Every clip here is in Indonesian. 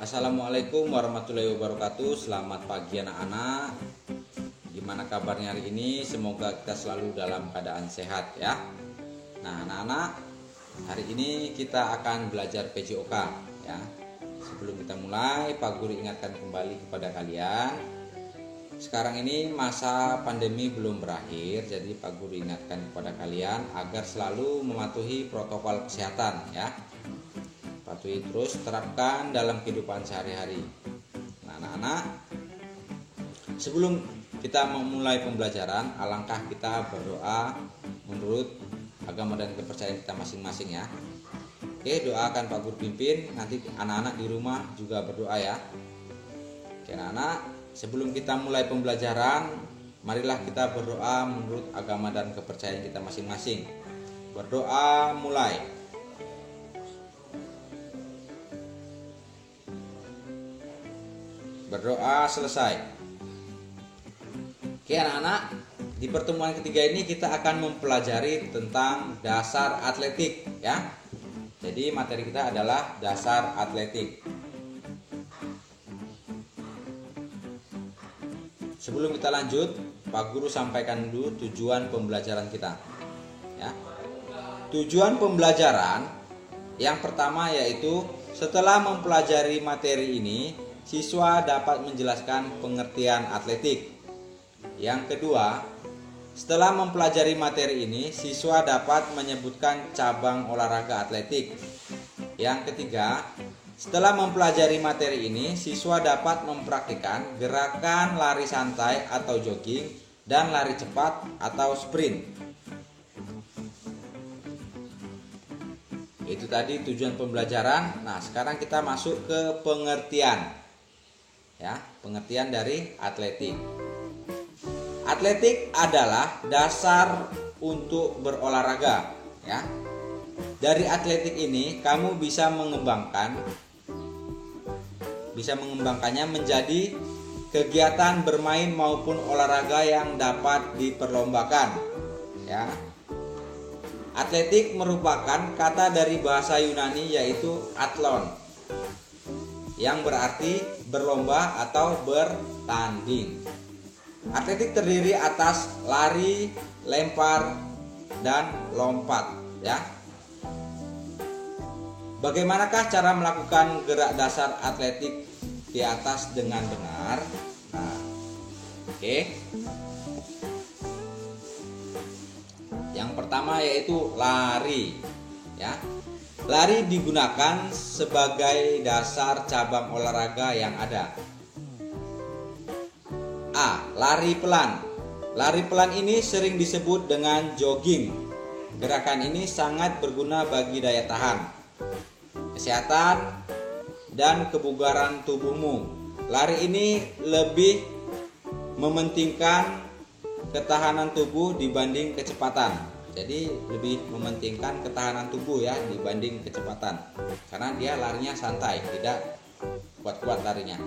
Assalamualaikum warahmatullahi wabarakatuh. Selamat pagi anak-anak. Gimana kabarnya hari ini? Semoga kita selalu dalam keadaan sehat ya. Nah anak-anak, hari ini kita akan belajar PJOK ya. Sebelum kita mulai, Pak Guru ingatkan kembali kepada kalian, sekarang ini masa pandemi belum berakhir. Jadi Pak Guru ingatkan kepada kalian agar selalu mematuhi protokol kesehatan ya. Patuhi terus, terapkan dalam kehidupan sehari-hari. Nah anak-anak, sebelum kita memulai pembelajaran, alangkah kita berdoa menurut agama dan kepercayaan kita masing-masing ya. Oke, doakan Pak Guru pimpin, nanti anak-anak di rumah juga berdoa ya. Oke anak-anak, sebelum kita mulai pembelajaran, marilah kita berdoa menurut agama dan kepercayaan kita masing-masing. Berdoa mulai. Berdoa selesai. Oke anak-anak, di pertemuan ketiga ini kita akan mempelajari tentang dasar atletik ya. Jadi materi kita adalah dasar atletik. Sebelum kita lanjut, Pak Guru sampaikan dulu tujuan pembelajaran kita ya. Tujuan pembelajaran yang pertama yaitu setelah mempelajari materi ini, siswa dapat menjelaskan pengertian atletik. Yang kedua, setelah mempelajari materi ini, siswa dapat menyebutkan cabang olahraga atletik. Yang ketiga, setelah mempelajari materi ini, siswa dapat mempraktikkan gerakan lari santai atau jogging dan lari cepat atau sprint. Itu tadi tujuan pembelajaran. Nah, sekarang kita masuk ke pengertian. Ya, pengertian dari atletik. Atletik adalah dasar untuk berolahraga ya. Dari atletik ini kamu bisa mengembangkannya menjadi kegiatan bermain maupun olahraga yang dapat diperlombakan ya. Atletik merupakan kata dari bahasa Yunani yaitu athlon, yang berarti berlomba atau bertanding. Atletik terdiri atas lari, lempar, dan lompat ya. Bagaimanakah cara melakukan gerak dasar atletik di atas dengan benar? Nah, oke. Yang pertama yaitu lari ya. Lari digunakan sebagai dasar cabang olahraga yang ada. A. Lari pelan. Lari pelan ini sering disebut dengan jogging. Gerakan ini sangat berguna bagi daya tahan, kesehatan, dan kebugaran tubuhmu. Lari ini lebih mementingkan ketahanan tubuh dibanding kecepatan. Jadi lebih mementingkan ketahanan tubuh ya dibanding kecepatan. Karena dia larinya santai, tidak kuat-kuat larinya.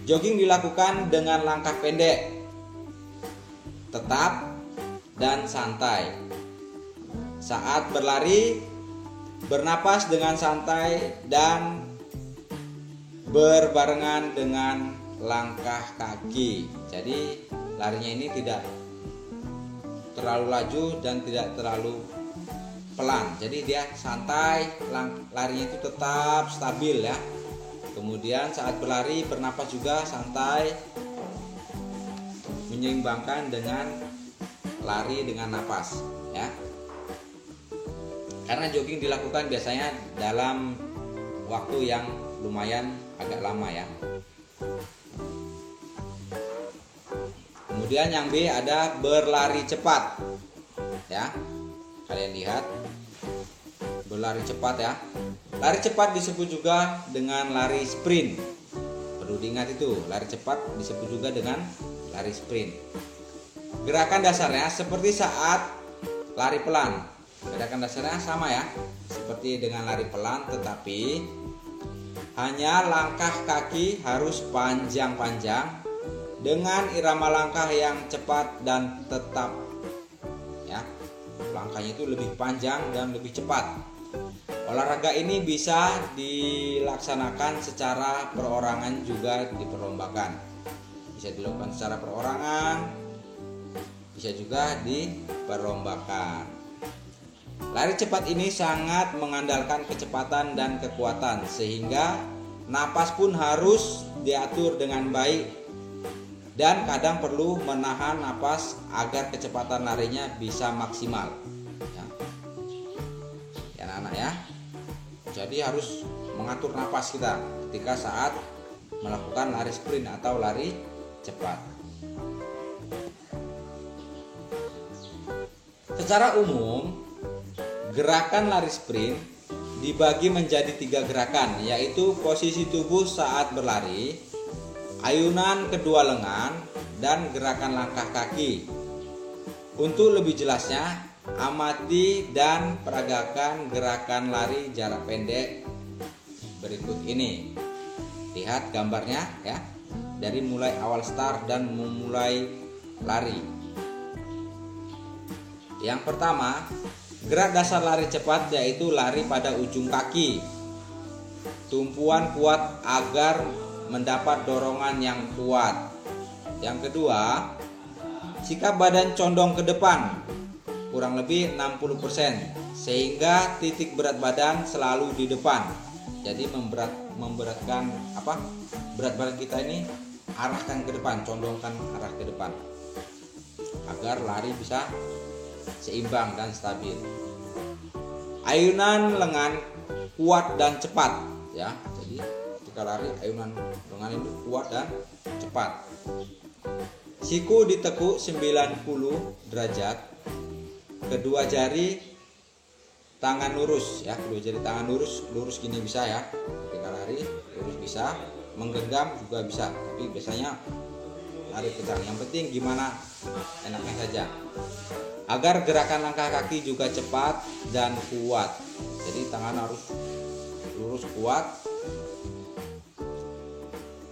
Jogging dilakukan dengan langkah pendek, tetap, dan santai. Saat berlari, bernapas dengan santai dan berbarengan dengan langkah kaki. Jadi larinya ini tidak terlalu laju dan tidak terlalu pelan. Jadi dia santai, larinya itu tetap stabil ya. Kemudian saat berlari bernapas juga santai, menyeimbangkan dengan lari dengan napas ya. Karena jogging dilakukan biasanya dalam waktu yang lumayan agak lama ya. Kemudian yang B ada berlari cepat ya. Kalian lihat berlari cepat ya. Lari cepat disebut juga dengan lari sprint. Perlu diingat itu, lari cepat disebut juga dengan lari sprint. Gerakan dasarnya seperti saat lari pelan. Gerakan dasarnya sama ya, seperti dengan lari pelan, tetapi hanya langkah kaki harus panjang-panjang dengan irama langkah yang cepat dan tetap ya. Langkahnya itu lebih panjang dan lebih cepat. Olahraga ini bisa dilaksanakan secara perorangan juga diperlombakan. Bisa dilakukan secara perorangan, bisa juga diperlombakan. Lari cepat ini sangat mengandalkan kecepatan dan kekuatan, sehingga napas pun harus diatur dengan baik dan kadang perlu menahan napas agar kecepatan larinya bisa maksimal. Ya anak-anak ya. Jadi harus mengatur napas kita ketika saat melakukan lari sprint atau lari cepat. Secara umum, gerakan lari sprint dibagi menjadi 3 gerakan, yaitu posisi tubuh saat berlari, ayunan kedua lengan, dan gerakan langkah kaki. Untuk lebih jelasnya, amati dan peragakan gerakan lari jarak pendek berikut ini. Lihat gambarnya ya, dari mulai awal start dan memulai lari. Yang pertama, gerak dasar lari cepat yaitu lari pada ujung kaki. Tumpuan kuat agar mendapat dorongan yang kuat. Yang kedua, sikap badan condong ke depan kurang lebih 60%, sehingga titik berat badan selalu di depan. Jadi memberatkan berat badan kita ini arahkan ke depan, condongkan arah ke depan agar lari bisa seimbang dan stabil. Ayunan lengan kuat dan cepat ya. Jadi ketika lari ayunan lengan itu kuat dan cepat. Siku ditekuk 90 derajat. Kedua jari tangan lurus ya, kedua jari tangan lurus gini bisa ya. Ketika lari lurus bisa, menggenggam juga bisa, tapi biasanya lari kencang. Yang penting gimana enaknya saja. Agar gerakan langkah kaki juga cepat dan kuat. Jadi tangan harus lurus kuat.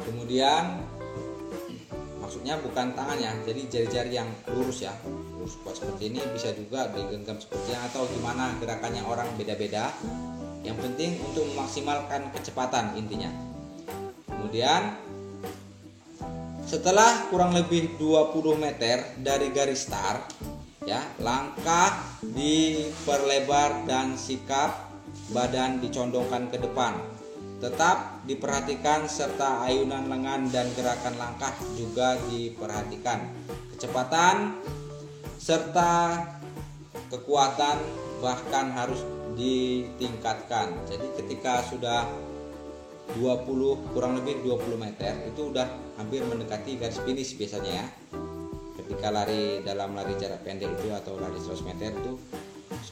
Kemudian maksudnya bukan tangannya, jadi jari-jari yang lurus ya, lurus kuat seperti ini. Bisa juga digenggam seperti ini atau gimana, gerakannya orang beda-beda. Yang penting untuk memaksimalkan kecepatan intinya. Kemudian setelah kurang lebih 20 meter dari garis start ya, langkah diperlebar dan sikap badan dicondongkan ke depan. Tetap diperhatikan serta ayunan lengan dan gerakan langkah juga diperhatikan. Kecepatan serta kekuatan bahkan harus ditingkatkan. Jadi ketika sudah kurang lebih 20 meter itu udah hampir mendekati garis finish biasanya ya. Ketika lari dalam lari jarak pendek itu atau lari 100 meter itu,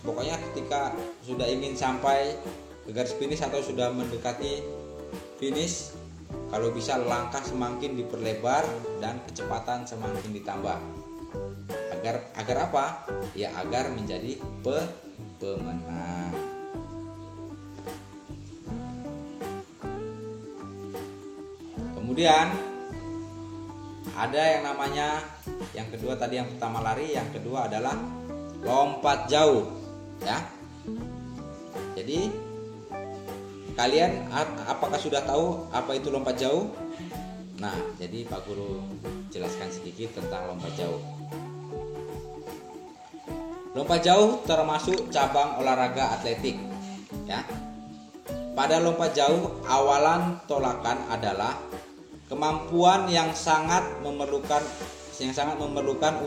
pokoknya ketika sudah ingin sampai ke garis finish atau sudah mendekati finish, kalau bisa langkah semakin diperlebar dan kecepatan semakin ditambah. Agar apa? Ya agar menjadi pemenang. Kemudian ada yang namanya, yang kedua tadi yang pertama lari, yang kedua adalah lompat jauh ya. Jadi kalian apakah sudah tahu apa itu lompat jauh? Nah, jadi Pak Guru jelaskan sedikit tentang lompat jauh. Lompat jauh termasuk cabang olahraga atletik ya. Pada lompat jauh, awalan tolakan adalah kemampuan yang sangat memerlukan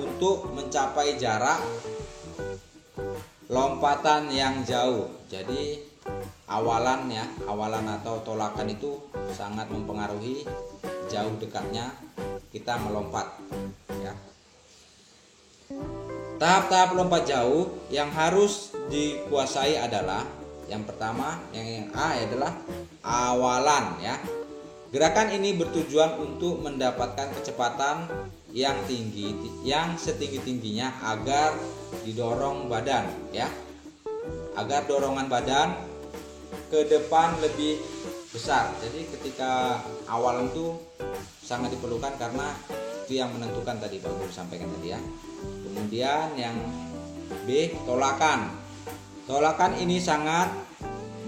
untuk mencapai jarak lompatan yang jauh. Jadi awalan atau tolakan itu sangat mempengaruhi jauh dekatnya kita melompat ya. Tahap-tahap lompat jauh yang harus dikuasai adalah yang pertama, yang A adalah awalan ya. Gerakan ini bertujuan untuk mendapatkan kecepatan yang tinggi, yang setinggi-tingginya agar didorong badan ya. Agar dorongan badan ke depan lebih besar. Jadi ketika awalan itu sangat diperlukan karena itu yang menentukan tadi Pak Guru sampaikan tadi ya. Kemudian yang B, tolakan. Tolakan ini sangat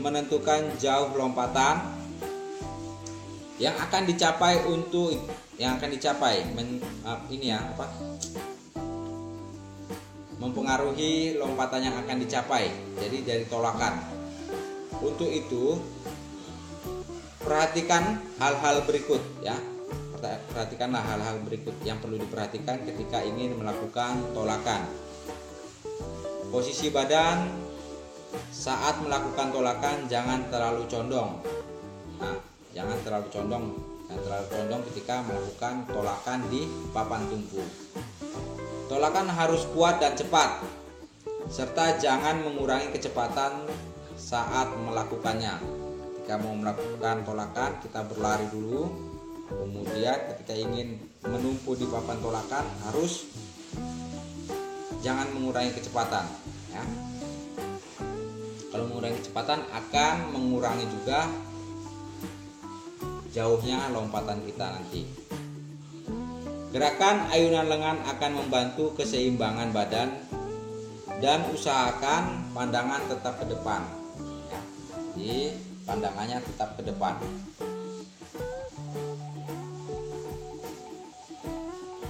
menentukan jauh lompatan yang akan dicapai mempengaruhi lompatan yang akan dicapai. Jadi dari tolakan. Untuk itu perhatikan hal-hal berikut ya. Perhatikanlah hal-hal berikut yang perlu diperhatikan ketika ingin melakukan tolakan. Posisi badan saat melakukan tolakan jangan terlalu condong. Nah, jangan terlalu condong ketika melakukan tolakan di papan tumpu. Tolakan harus kuat dan cepat, serta jangan mengurangi kecepatan saat melakukannya. Ketika mau melakukan tolakan, kita berlari dulu. Kemudian ketika ingin menumpu di papan tolakan, harus jangan mengurangi kecepatan ya. Kalau mengurangi kecepatan akan mengurangi juga jauhnya lompatan kita nanti. Gerakan ayunan lengan akan membantu keseimbangan badan dan usahakan pandangan tetap ke depan ya. Jadi pandangannya tetap ke depan.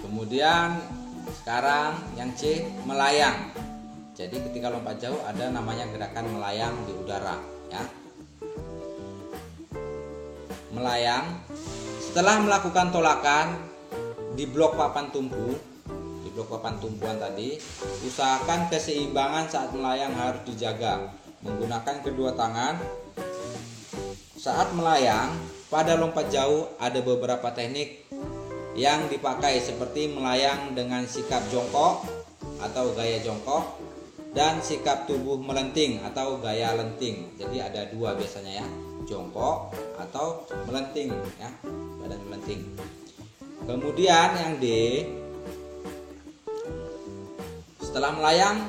Kemudian sekarang yang C, melayang. Jadi ketika lompat jauh ada namanya gerakan melayang di udara ya. Melayang setelah melakukan tolakan di blok papan tumpuan tadi, usahakan keseimbangan saat melayang harus dijaga menggunakan kedua tangan. Saat melayang pada lompat jauh ada beberapa teknik yang dipakai seperti melayang dengan sikap jongkok atau gaya jongkok dan sikap tubuh melenting atau gaya lenting. Jadi ada dua biasanya ya, jongkok atau melenting ya, badan melenting. Kemudian yang D, setelah melayang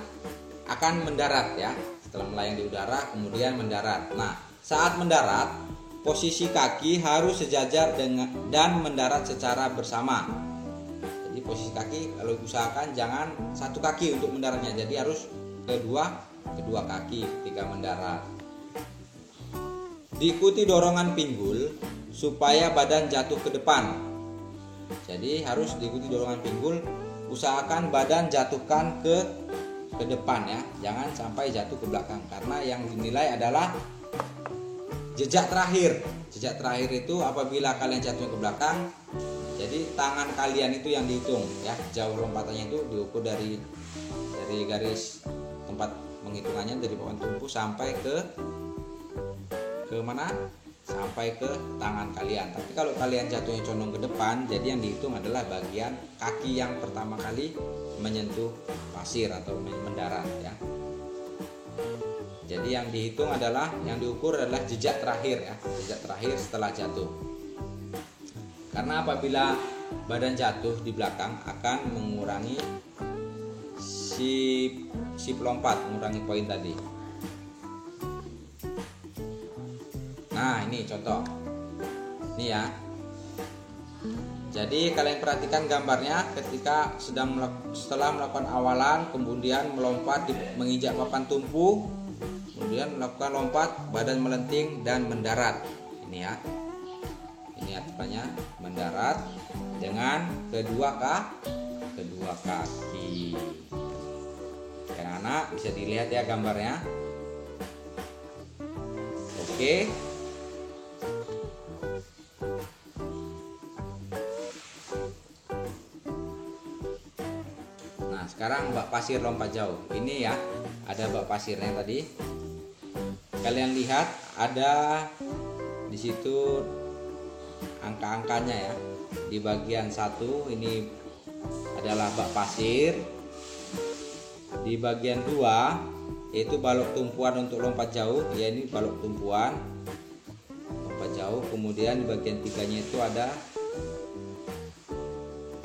akan mendarat ya. Setelah melayang di udara kemudian mendarat. Nah, saat mendarat posisi kaki harus sejajar dan mendarat secara bersama. Jadi posisi kaki kalau usahakan jangan satu kaki untuk mendaratnya. Jadi harus kedua kaki ketika mendarat. Diikuti dorongan pinggul supaya badan jatuh ke depan. Jadi harus diikuti dorongan pinggul, usahakan badan jatuhkan ke depan ya, jangan sampai jatuh ke belakang karena yang dinilai adalah jejak terakhir. Jejak terakhir itu apabila kalian jatuh ke belakang, jadi tangan kalian itu yang dihitung ya, jauh lompatannya itu diukur dari garis tempat penghitungannya dari papan tumpu sampai ke mana? Sampai ke tangan kalian. Tapi kalau kalian jatuhnya condong ke depan, jadi yang dihitung adalah bagian kaki yang pertama kali menyentuh pasir atau mendarat ya. Jadi yang dihitung adalah, yang diukur adalah jejak terakhir ya, jejak terakhir setelah jatuh. Karena apabila badan jatuh di belakang akan mengurangi si pelompat, mengurangi poin tadi. Nah, ini contoh. Ini ya. Jadi kalian perhatikan gambarnya ketika setelah melakukan awalan, kemudian melompat menginjak papan tumpu, kemudian melakukan lompat, badan melenting dan mendarat. Ini ya. Ini aturannya, mendarat dengan kedua kaki. Anak-anak bisa dilihat ya gambarnya. Oke. Sekarang bak pasir lompat jauh. Ini ya, ada bak pasirnya tadi. Kalian lihat ada di situ angka-angkanya ya. Di bagian 1 ini adalah bak pasir. Di bagian 2 yaitu balok tumpuan untuk lompat jauh. Ya, ini balok tumpuan lompat jauh. Kemudian di bagian 3-nya itu ada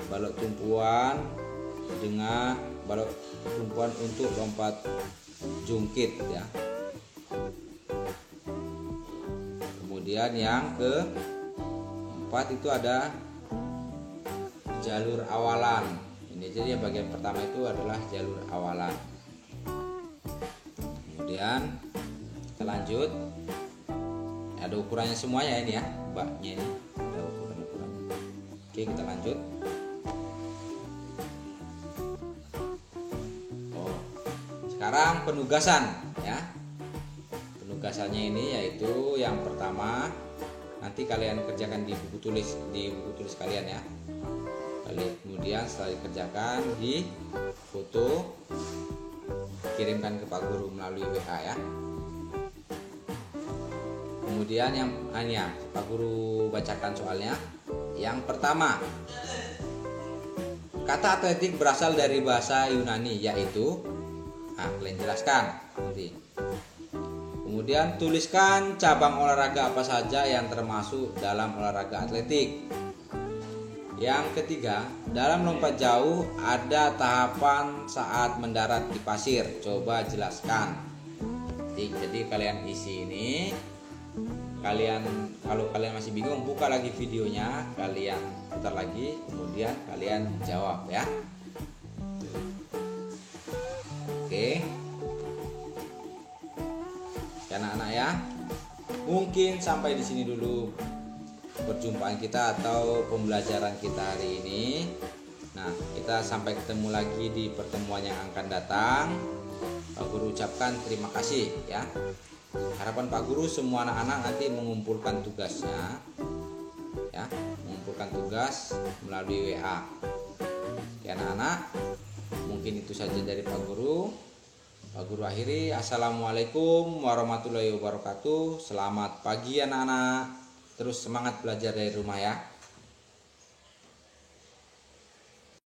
balok tumpuan dengan balok tumpuan untuk lompat jungkit ya. Kemudian yang keempat itu ada jalur awalan. Ini jadi yang bagian pertama itu adalah jalur awalan. Kemudian kita lanjut. Ada ukurannya semuanya ini ya, baknya ini ada ukurannya. Oke, kita lanjut. Sekarang penugasan ya. Penugasannya ini yaitu yang pertama, nanti kalian kerjakan di buku tulis kalian ya. Kemudian setelah dikerjakan, di foto, kirimkan ke Pak Guru melalui WA ya. Kemudian yang ya, Pak Guru bacakan soalnya. Yang pertama, kata atletik berasal dari bahasa Yunani yaitu, kalian jelaskan nanti. Kemudian tuliskan cabang olahraga apa saja yang termasuk dalam olahraga atletik. Yang ketiga, dalam lompat jauh ada tahapan saat mendarat di pasir. Coba jelaskan. Jadi kalian isi ini. Kalau kalian masih bingung, buka lagi videonya, kalian putar lagi, kemudian kalian jawab ya. Oke. Anak-anak ya. Mungkin sampai di sini dulu perjumpaan kita atau pembelajaran kita hari ini. Nah, kita sampai ketemu lagi di pertemuan yang akan datang. Pak Guru ucapkan terima kasih ya. Harapan Pak Guru semua anak-anak nanti mengumpulkan tugasnya ya, mengumpulkan tugas melalui WA. Ya anak-anak, mungkin itu saja dari Pak Guru. Pak Guru akhiri. Assalamualaikum warahmatullahi wabarakatuh. Selamat pagi anak-anak. Terus semangat belajar dari rumah ya.